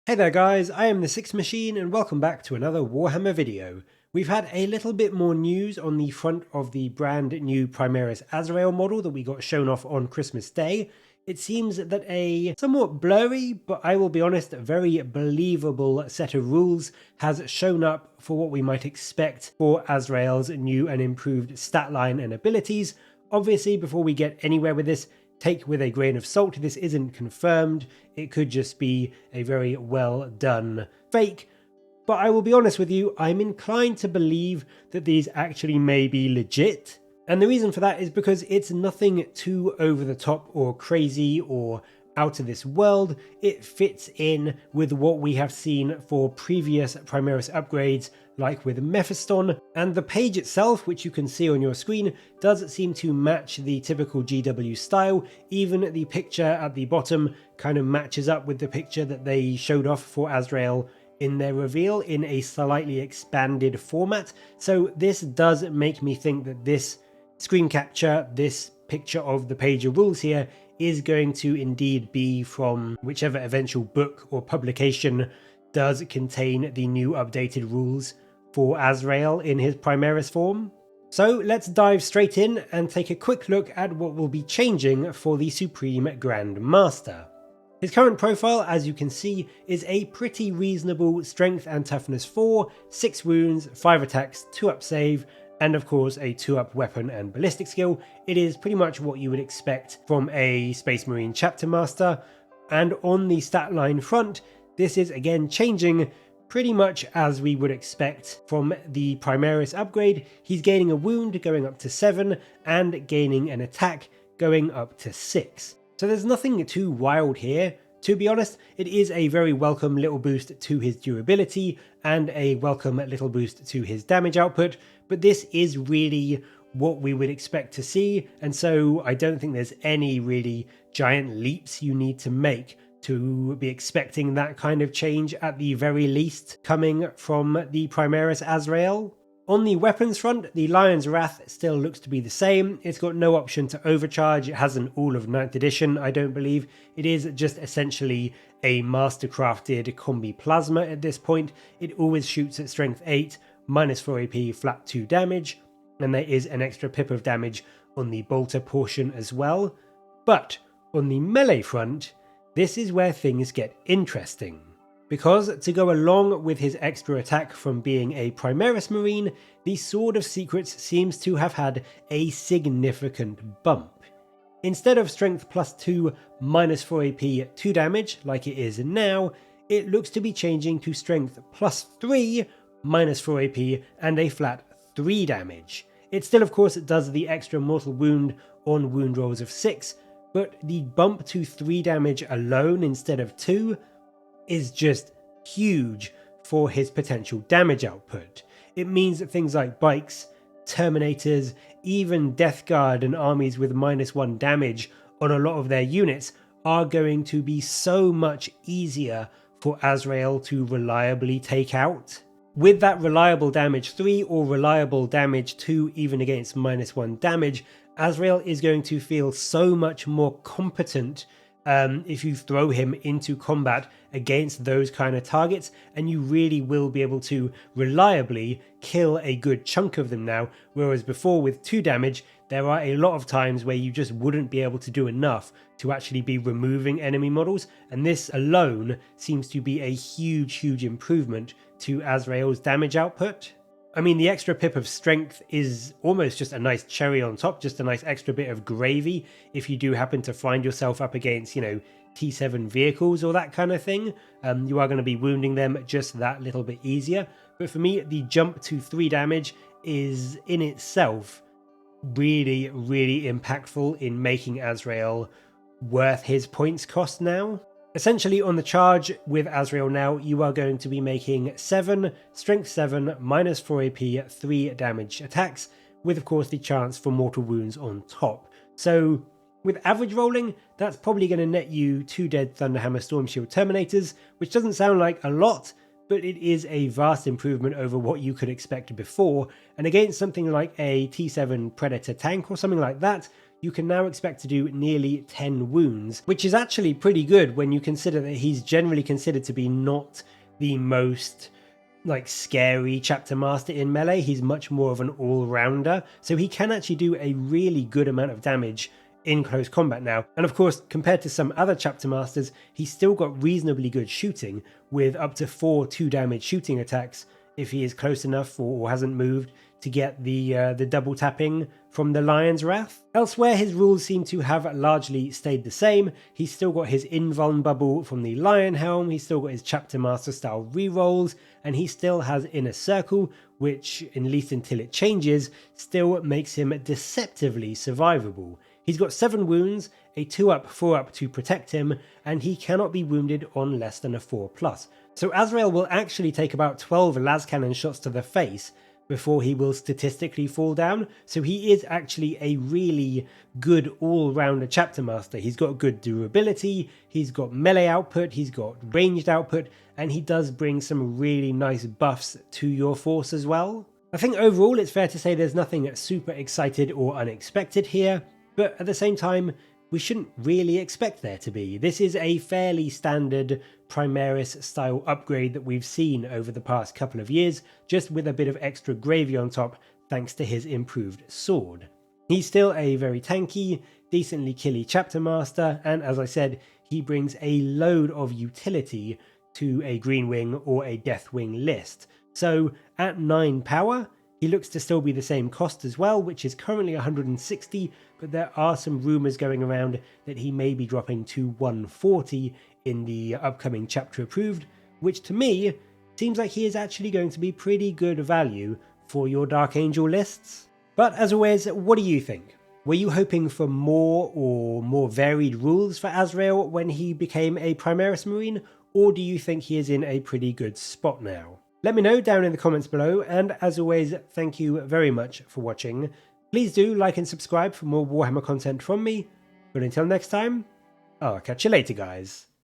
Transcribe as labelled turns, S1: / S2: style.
S1: Hey there guys, I am the Six Machine and welcome back to another Warhammer video. We've had a little bit more news on the front of the brand new PRIMARIS AZRAEL model that we got shown off on Christmas Day. It seems that a somewhat blurry, but I will be honest, very believable set of rules has shown up for what we might expect for Azrael's new and improved stat line and abilities. Obviously, before we get anywhere with this, take with a grain of salt. This isn't confirmed. It could just be a very well done fake. But I will be honest with you, I'm inclined to believe that these actually may be legit. And the reason for that is because it's nothing too over the top or crazy or out of this world. It fits in with what we have seen for previous Primaris upgrades, like with Mephiston, and the page itself, which you can see on your screen, does seem to match the typical GW style. Even the picture at the bottom kind of matches up with the picture that they showed off for Azrael in their reveal in a slightly expanded format. So this does make me think that this screen capture, this picture of the page of rules here, is going to indeed be from whichever eventual book or publication does contain the new updated rules for Azrael in his Primaris form. So let's dive straight in and take a quick look at what will be changing for the Supreme Grand Master. His current profile, as you can see, is a pretty reasonable strength and toughness 4, 6 wounds, 5 attacks, 2 up save, and of course a 2-up weapon and ballistic skill. It is pretty much what you would expect from a Space Marine Chapter Master, and on the stat line front, this is again changing pretty much as we would expect from the Primaris upgrade. He's gaining a wound going up to 7 and gaining an attack going up to 6. So there's nothing too wild here. To be honest, it is a very welcome little boost to his durability and a welcome little boost to his damage output, but this is really what we would expect to see, and so I don't think there's any really giant leaps you need to make to be expecting that kind of change at the very least coming from the Primaris Azrael. On the weapons front, the Lion's Wrath still looks to be the same. It's got no option to overcharge. It hasn't all of 9th edition, I don't believe. It is just essentially a mastercrafted combi plasma at this point. It always shoots at strength 8, minus 4 AP, flat 2 damage, and there is an extra pip of damage on the bolter portion as well. But on the melee front, this is where things get interesting. Because to go along with his extra attack from being a Primaris Marine, the Sword of Secrets seems to have had a significant bump. Instead of strength plus 2, minus 4 AP, 2 damage like it is now, it looks to be changing to strength plus 3, minus 4 AP, and a flat 3 damage. It still of course does the extra mortal wound on wound rolls of 6, but the bump to 3 damage alone instead of 2 is just huge for his potential damage output. It means that things like bikes, Terminators, even Death Guard and armies with minus 1 damage on a lot of their units are going to be so much easier for Azrael to reliably take out. With that reliable damage 3 or reliable damage 2 even against minus 1 damage, Azrael is going to feel so much more competent if you throw him into combat against those kind of targets, and you really will be able to reliably kill a good chunk of them now, whereas before with 2 damage there are a lot of times where you just wouldn't be able to do enough to actually be removing enemy models, and this alone seems to be a huge improvement to Azrael's damage output. I mean, the extra pip of strength is almost just a nice cherry on top, just a nice extra bit of gravy if you do happen to find yourself up against, T7 vehicles or that kind of thing. You are going to be wounding them just that little bit easier. But for me, the jump to 3 damage is in itself really impactful in making Azrael worth his points cost now. Essentially on the charge with Azrael now, you are going to be making 7, strength 7, minus 4 AP, 3 damage attacks, with of course the chance for mortal wounds on top. So with average rolling, that's probably going to net you 2 dead Thunderhammer Storm Shield Terminators, which doesn't sound like a lot, but it is a vast improvement over what you could expect before, and against something like a T7 Predator tank or something like that, you can now expect to do nearly 10 wounds, which is actually pretty good when you consider that he's generally considered to be not the most scary chapter master in melee. He's much more of an all-rounder, so he can actually do a really good amount of damage in close combat now. And of course, compared to some other chapter masters, he's still got reasonably good shooting, with up to 4 2-damage shooting attacks if he is close enough or hasn't moved to get the double tapping from the Lion's Wrath. Elsewhere, his rules seem to have largely stayed the same. He's still got his invuln bubble from the Lion Helm, he's still got his chapter master style rerolls, and he still has Inner Circle, which, at least until it changes, still makes him deceptively survivable. He's got 7 wounds, a 2-up, 4-up to protect him, and he cannot be wounded on less than a 4+. So Azrael will actually take about 12 las cannon shots to the face before he will statistically fall down, so he is actually a really good all-rounder chapter master. He's got good durability, he's got melee output, he's got ranged output, and he does bring some really nice buffs to your force as well. I think overall it's fair to say there's nothing super excited or unexpected here, but at the same time, we shouldn't really expect there to be. This is a fairly standard Primaris style upgrade that we've seen over the past couple of years, just with a bit of extra gravy on top thanks to his improved sword. He's still a very tanky, decently killy chapter master, and as I said, he brings a load of utility to a Green Wing or a Death Wing list. So at 9 power, he looks to still be the same cost as well, which is currently 160, but there are some rumours going around that he may be dropping to 140 in the upcoming chapter approved, which to me seems like he is actually going to be pretty good value for your Dark Angel lists. But as always, what do you think? Were you hoping for more or more varied rules for Azrael when he became a Primaris Marine, or do you think he is in a pretty good spot now? Let me know down in the comments below, and as always, thank you very much for watching. Please do like and subscribe for more Warhammer content from me, but until next time, I'll catch you later, guys.